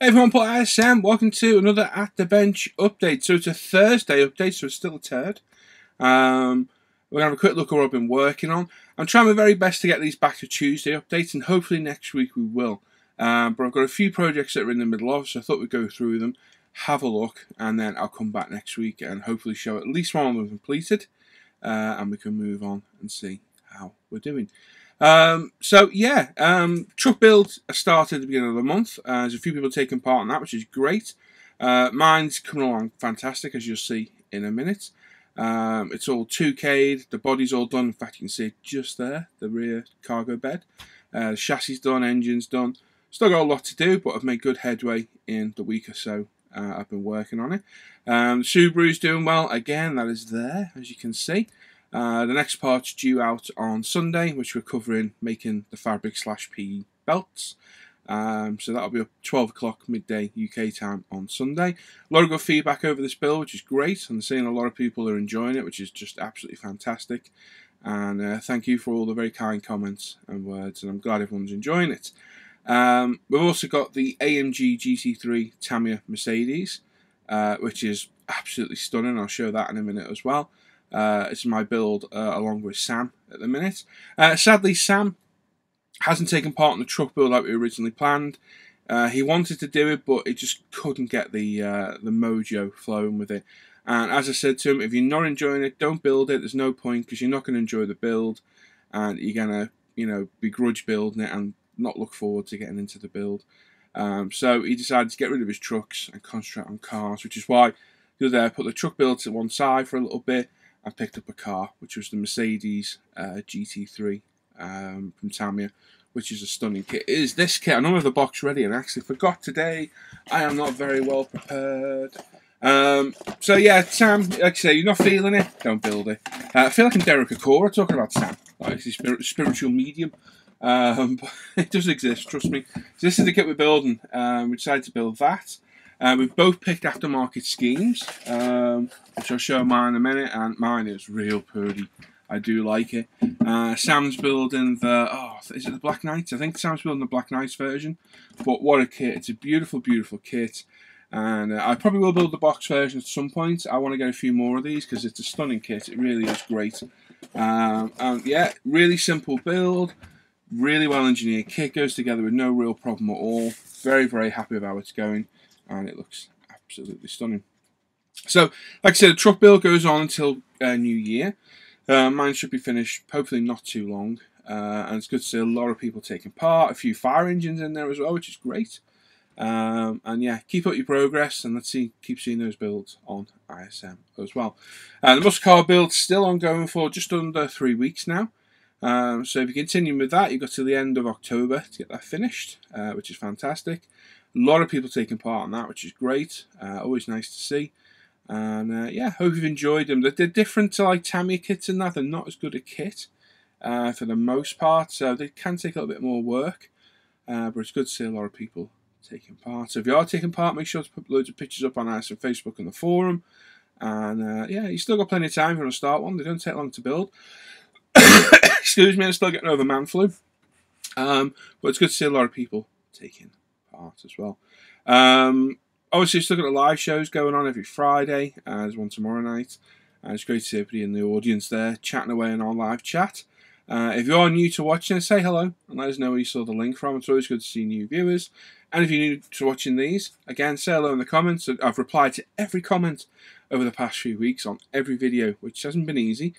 Everyone, Paul ISM, welcome to another At The Bench update. So it's a Thursday update, so it's still a turd. We're going to have a quick look at what I've been working on. I'm trying my very best to get these back to Tuesday updates, and hopefully next week we will. But I've got a few projects that are in the middle of, so I thought we'd go through them, have a look, and then I'll come back next week and hopefully show at least one of them completed, and we can move on and see how we're doing. Truck build started at the beginning of the month. There's a few people taking part in that, which is great. Mine's coming along fantastic, as you'll see in a minute. It's all 2K'd, the body's all done. In fact, you can see it just there, the rear cargo bed. The chassis done, engine's done. Still got a lot to do, but I've made good headway in the week or so I've been working on it. Subaru's doing well. Again, that is there, as you can see. The next part's due out on Sunday, which we're covering making the fabric/PE belts. So that'll be up 12 o'clock midday UK time on Sunday. A lot of good feedback over this build, which is great. I'm seeing a lot of people are enjoying it, which is just absolutely fantastic. And thank you for all the very kind comments and words, and I'm glad everyone's enjoying it. We've also got the AMG GT3 Tamiya Mercedes, which is absolutely stunning. I'll show that in a minute as well. It's my build along with Sam at the minute. Sadly, Sam hasn't taken part in the truck build like we originally planned. He wanted to do it, but it just couldn't get the mojo flowing with it. And as I said to him, if you're not enjoying it, don't build it. There's no point, because you're not going to enjoy the build, and you're going to, begrudge building it and not look forward to getting into the build. So he decided to get rid of his trucks and concentrate on cars, which is why the other day I put the truck build to one side for a little bit. I picked up a car, which was the Mercedes GT3 from Tamiya, which is a stunning kit. It is this kit. I don't have the box ready, and I actually forgot today. I am not very well prepared. So yeah, Sam, like I say, you're not feeling it, don't build it. I feel like I'm Derek Akora talking about Sam, like his spiritual medium. But it does exist, trust me. So this is the kit we're building. We decided to build that. We've both picked aftermarket schemes, which I'll show mine in a minute, and mine is real pretty. I do like it. Sam's building is it the Black Knights? I think Sam's building the Black Knights version, but what a kit. It's a beautiful, beautiful kit, and I probably will build the box version at some point. I want to get a few more of these, because it's a stunning kit. It really is great. And yeah, really simple build, really well engineered kit, goes together with no real problem at all. Very, very happy with how it's going. And it looks absolutely stunning. So, like I said, the truck build goes on until New Year. Mine should be finished, hopefully not too long. And it's good to see a lot of people taking part. A few fire engines in there as well, which is great. And yeah, keep up your progress, and keep seeing those builds on ISM as well. The muscle car build's still ongoing for just under 3 weeks now. So if you continue with that, you've got till the end of October to get that finished, which is fantastic. A lot of people taking part in that, which is great. Always nice to see. And yeah, hope you've enjoyed them. They're different to like Tamiya kits and that. They're not as good a kit for the most part, so they can take a little bit more work. But it's good to see a lot of people taking part. So if you are taking part, make sure to put loads of pictures up on us on Facebook and the forum. And yeah, you still got plenty of time if you want to start one. They don't take long to build. Excuse me, I'm still getting over man flu. But it's good to see a lot of people taking part as well. Obviously, still got the live shows going on every Friday. There's one tomorrow night. It's great to see everybody in the audience there chatting away in our live chat. If you are new to watching, say hello and let us know where you saw the link from. It's always good to see new viewers. And if you're new to watching these, again, say hello in the comments. I've replied to every comment over the past few weeks on every video, which hasn't been easy.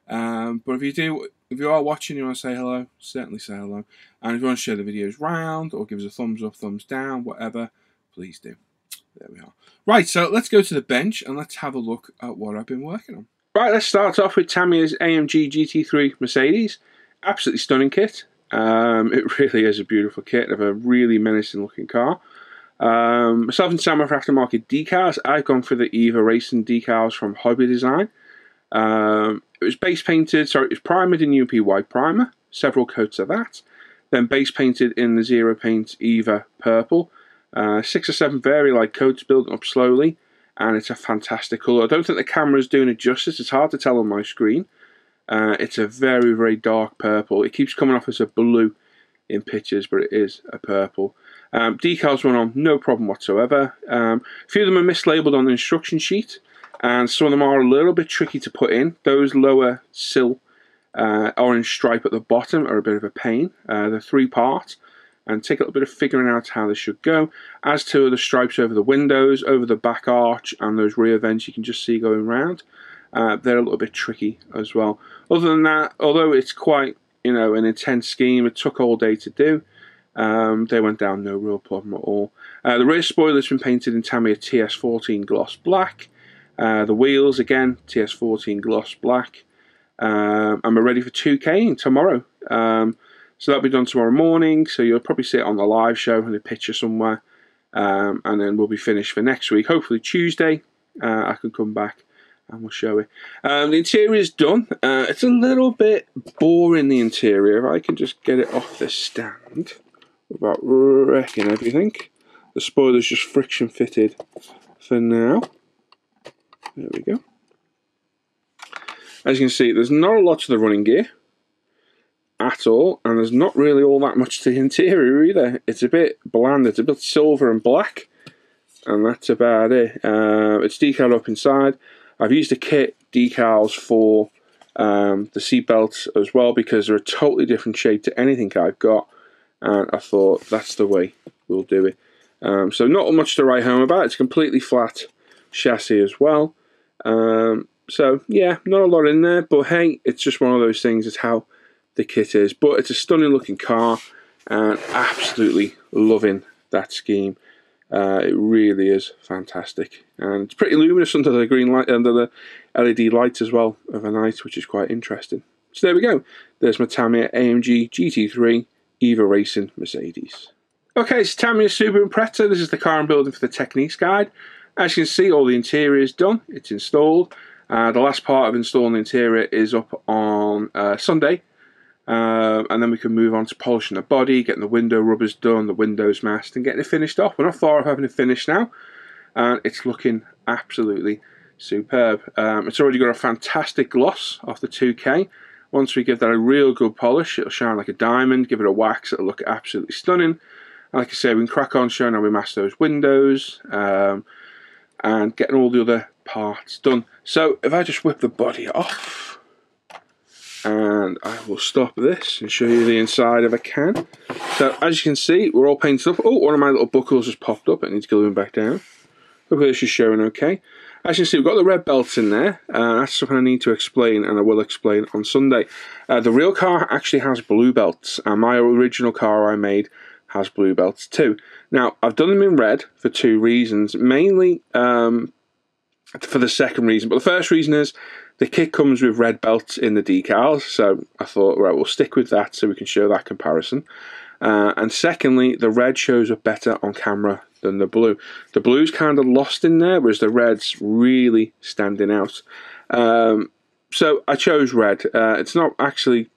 But if you are watching, you want to say hello, certainly say hello. And if you want to share the videos round or give us a thumbs up, thumbs down, whatever, please do. There we are. Right, so let's go to the bench and let's have a look at what I've been working on. Right, let's start off with Tamiya's AMG GT3 Mercedes. Absolutely stunning kit. It really is a beautiful kit of a really menacing looking car. Myself and Sam are for aftermarket decals. I've gone for the EVA Racing decals from Hobby Design. It was base painted, sorry, it was primered in UP white primer, several coats of that. Then base painted in the Zero Paint EVA purple. 6 or 7 very light coats building up slowly, and it's a fantastic colour. I don't think the camera's doing it justice. It's hard to tell on my screen. It's a very, very dark purple. It keeps coming off as a blue in pictures, but it is a purple. Decals went on, no problem whatsoever. A few of them are mislabeled on the instruction sheet, and some of them are a little bit tricky to put in. Those lower sill orange stripe at the bottom are a bit of a pain. They're 3-part, and take a little bit of figuring out how they should go. As to the stripes over the windows, over the back arch, and those rear vents you can just see going round, they're a little bit tricky as well. Other than that, although it's quite, you know, an intense scheme, it took all day to do. They went down, no real problem at all. The rear spoiler's been painted in Tamiya TS14 gloss black. The wheels, again, TS14 gloss black. And we're ready for 2K tomorrow. So that'll be done tomorrow morning, so you'll probably see it on the live show in a picture somewhere. And then we'll be finished for next week. Hopefully Tuesday, I can come back and we'll show it. The interior is done. It's a little bit boring, the interior. If I can just get it off the stand without wrecking everything. The spoiler's just friction fitted for now. There we go. As you can see, there's not a lot to the running gear at all, and there's not really all that much to the interior either. It's a bit bland, it's a bit silver and black, and that's about it. It's decaled up inside. I've used the kit decals for the seat belts as well, because they're a totally different shape to anything I've got, and I thought that's the way we'll do it. So not much to write home about. It's a completely flat chassis as well. So yeah, not a lot in there, but hey, it's just one of those things. It's how the kit is. But it's a stunning looking car, and absolutely loving that scheme. It really is fantastic, and it's pretty luminous under the green light, under the LED lights as well of a night, which is quite interesting. So there we go. There's my Tamiya AMG GT3 EVA Racing Mercedes. Okay, so Tamiya Subaru Impreza. This is the car I'm building for the Techniques guide. As you can see, all the interior is done. It's installed. The last part of installing the interior is up on Sunday. And then we can move on to polishing the body, getting the window rubbers done, the windows masked, and getting it finished off. We're not far off having it finished now, and it's looking absolutely superb. It's already got a fantastic gloss off the 2K. Once we give that a real good polish, it'll shine like a diamond. Give it a wax, it'll look absolutely stunning. And like I say, we can crack on showing how we mask those windows, and getting all the other parts done. So if I just whip the body off, and I will stop this and show you the inside if I can. So as you can see, we're all painted up. Oh, one of my little buckles just popped up. It needs gluing back down. Hopefully this is showing okay. As you can see, we've got the red belts in there. That's something I need to explain, and I will explain on Sunday. The real car actually has blue belts, and my original car I made has blue belts too. Now, I've done them in red for 2 reasons. Mainly for the second reason, but the first reason is the kit comes with red belts in the decals, so I thought, right, we'll stick with that so we can show that comparison. And secondly, the red shows up better on camera than the blue. The blue's kind of lost in there, whereas the red's really standing out. So I chose red. It's not actually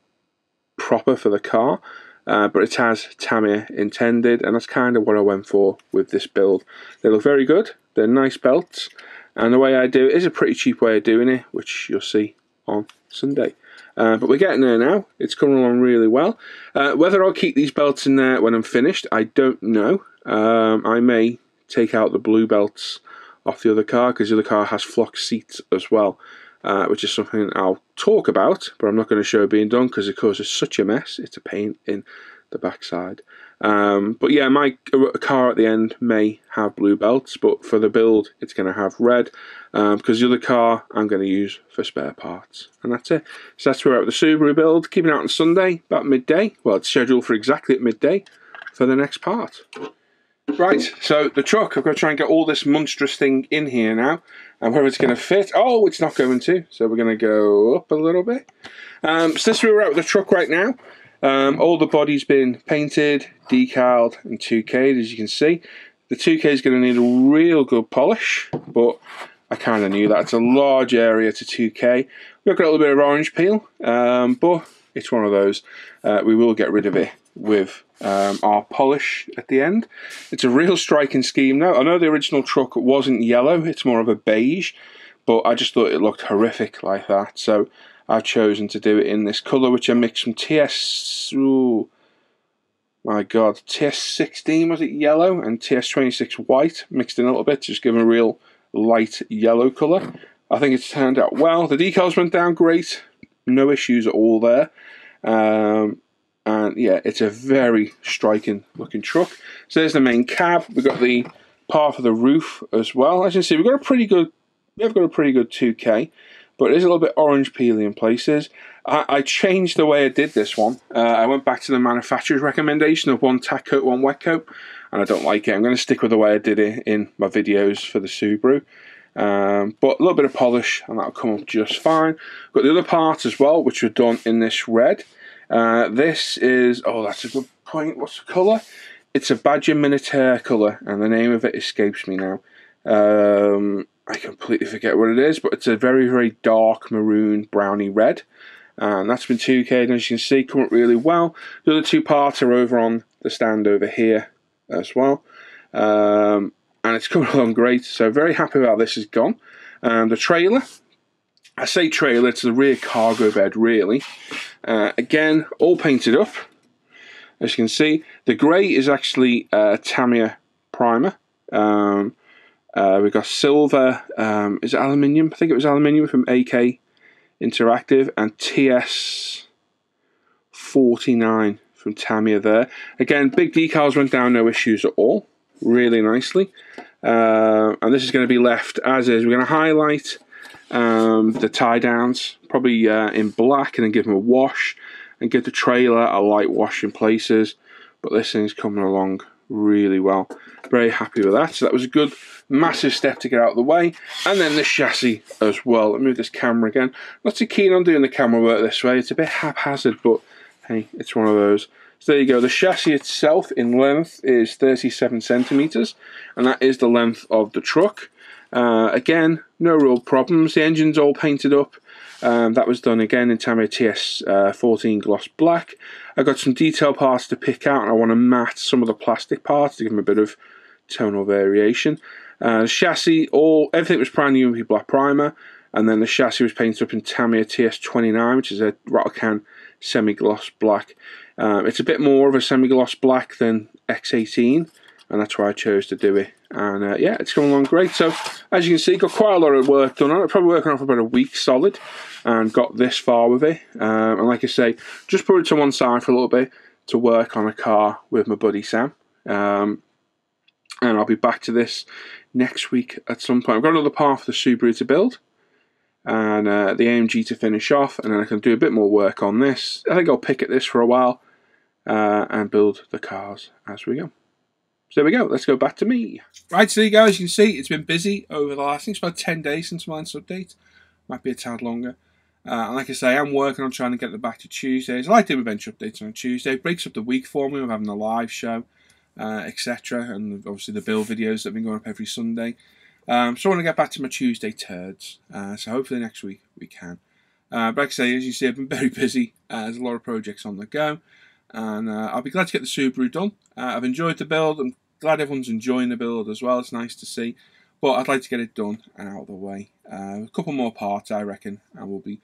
proper for the car, but it has Tamiya intended, and that's kind of what I went for with this build. They look very good. They're nice belts. And the way I do it is a pretty cheap way of doing it, which you'll see on Sunday. But we're getting there now. It's coming along really well. Whether I'll keep these belts in there when I'm finished, I don't know. I may take out the blue belts off the other car, because the other car has flock seats as well, which is something I'll talk about, but I'm not going to show being done because it causes such a mess. It's a pain in the backside. But yeah, my car at the end may have blue belts, but for the build it's going to have red, because the other car I'm going to use for spare parts. And that's it. So that's where we're at with the Subaru build. Keeping out on Sunday about midday. Well, it's scheduled for exactly at midday for the next part. Right, so the truck, I've got to try and get all this monstrous thing in here now, and whether it's going to fit. Oh, it's not going to, so we're going to go up a little bit. So this is where we're at with the truck right now. All the body's been painted, decaled, and 2K'd, as you can see. The 2K is going to need a real good polish, but I kind of knew that. It's a large area to 2K. We've got a little bit of orange peel, but it's one of those. We will get rid of it with our polish at the end. It's a real striking scheme now. I know the original truck wasn't yellow, it's more of a beige, but I just thought it looked horrific like that. So I've chosen to do it in this colour, which I mixed from my God, TS16 was it yellow and TS26 white mixed in a little bit to just give them a real light yellow colour. I think it's turned out well. The decals went down great, no issues at all there. And yeah, it's a very striking looking truck. So there's the main cab. We've got the part of the roof as well. As you can see, we've got a pretty good 2K, but it is a little bit orange peely in places. I changed the way I did this one. I went back to the manufacturer's recommendation of one tack coat, one wet coat, and I don't like it. I'm going to stick with the way I did it in my videos for the Subaru. But a little bit of polish and that'll come up just fine. Got the other parts as well, which were done in this red. This is, oh, that's a good point. What's the colour? It's a Badger Militaire colour, and the name of it escapes me now. I completely forget what it is, but it's a very, very dark maroon browny red. And that's been 2K'd, and as you can see, come up really well. The other two parts are over on the stand over here as well. And it's coming along great, so very happy about how this has gone. The trailer, I say trailer, it's the rear cargo bed really. Again, all painted up. As you can see, the grey is actually Tamiya primer. We've got silver, is it aluminium? I think it was aluminium from AK Interactive, and TS49 from Tamiya there. Again, big decals went down, no issues at all. Really nicely. And this is going to be left as is. We're going to highlight the tie downs, probably in black, and then give them a wash, and give the trailer a light wash in places. But this thing's coming along really well. Very happy with that. So that was a good massive step to get out of the way. And then the chassis as well. Let me move this camera again. Not too keen on doing the camera work this way. It's a bit haphazard, but hey, it's one of those. So there you go. The chassis itself in length is 37 centimeters, and that is the length of the truck. Again, no real problems. The engine's all painted up. That was done again in Tamiya TS14 gloss black. I got some detail parts to pick out, and I want to matte some of the plastic parts to give them a bit of tonal variation. The chassis, everything was brand new with black primer, and then the chassis was painted up in Tamiya TS29, which is a rattle can semi-gloss black. It's a bit more of a semi-gloss black than X18, and that's why I chose to do it. And yeah, it's going along great. So as you can see, got quite a lot of work done on it. Probably working on it for about a week solid, and got this far with it. And like I say, just put it to one side for a little bit to work on a car with my buddy Sam. And I'll be back to this next week at some point. I've got another part for the Subaru to build, and the AMG to finish off, and then I can do a bit more work on this. I think I'll pick at this for a while and build the cars as we go. So there we go, let's go back to me. Right, so you guys, you can see it's been busy over the last, I think it's about 10 days since my last update. Might be a tad longer. And like I say, I'm working on trying to get it back to Tuesdays. I like doing bench updates on a Tuesday. It breaks up the week for me with having a live show, etc. And obviously the build videos that have been going up every Sunday. So I want to get back to my Tuesday turds. So hopefully next week we can. But like I say, as you see, I've been very busy. There's a lot of projects on the go. And I'll be glad to get the Subaru done. I've enjoyed the build. I'm glad everyone's enjoying the build as well. It's nice to see. But I'd like to get it done and out of the way. A couple more parts, I reckon, and we'll be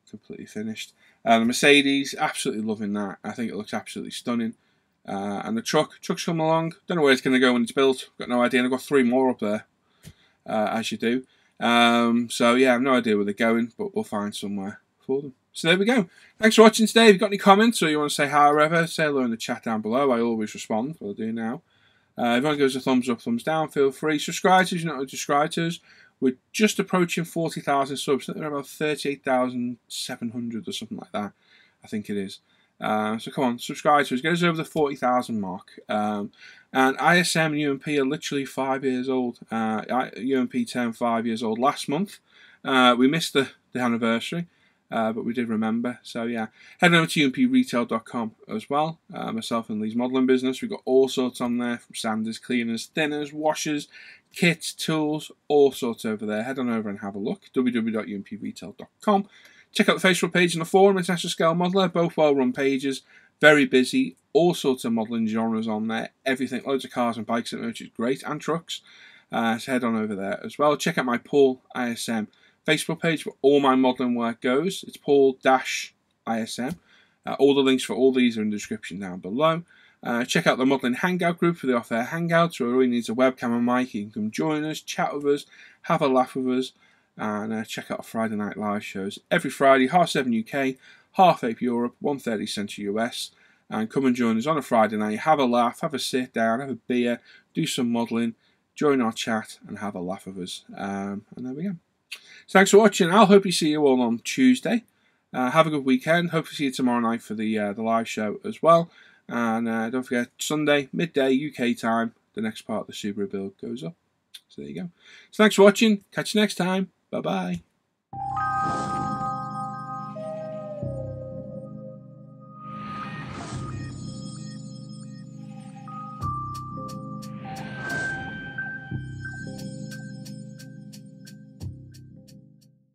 completely finished. The Mercedes, absolutely loving that. I think it looks absolutely stunning. And the truck's come along. Don't know where it's going to go when it's built. Got no idea. And I've got 3 more up there, as you do. So yeah, I have no idea where they're going, but we'll find somewhere for them. So there we go. Thanks for watching today. If you've got any comments or you want to say hi or whatever, say hello in the chat down below. I always respond, what I do now. If you want to give us a thumbs up, thumbs down, feel free. Subscribe to us, you're not subscribed to us. We're just approaching 40,000 subs. I think we're about 38,700 or something like that. I think it is. So come on, subscribe to us. Get us over the 40,000 mark. And ISM and UMP are literally 5 years old. UMP turned 5 years old last month. We missed the anniversary. But we did remember. So yeah, head over to umpretail.com as well. Myself and Lee's modelling business. We've got all sorts on there, from sanders, cleaners, thinners, washers, kits, tools, all sorts over there. Head on over and have a look. www.umpretail.com. Check out the Facebook page and the forum, International Scale Modeller. Both well-run pages. Very busy. All sorts of modelling genres on there. Everything. Loads of cars and bikes, which is great. And trucks. So head on over there as well. Check out my Paul ISM Facebook page where all my modelling work goes. It's Paul-ISM. All the links for all these are in the description down below. Check out the modelling hangout group for the Off Air Hangouts, where all you need is a webcam and mic. You can come join us, chat with us, have a laugh with us, and check out our Friday night live shows. Every Friday, 7:30 UK, 8:30 Europe, 1:30 Central US. And come and join us on a Friday night. Have a laugh, have a sit down, have a beer, do some modelling, join our chat, and have a laugh with us. And there we go. So thanks for watching. I'll hope you see you all on Tuesday. Have a good weekend. Hope to see you tomorrow night for the live show as well. And don't forget, Sunday, midday UK time, the next part of the Subaru build goes up. So there you go. So thanks for watching. Catch you next time. Bye-bye.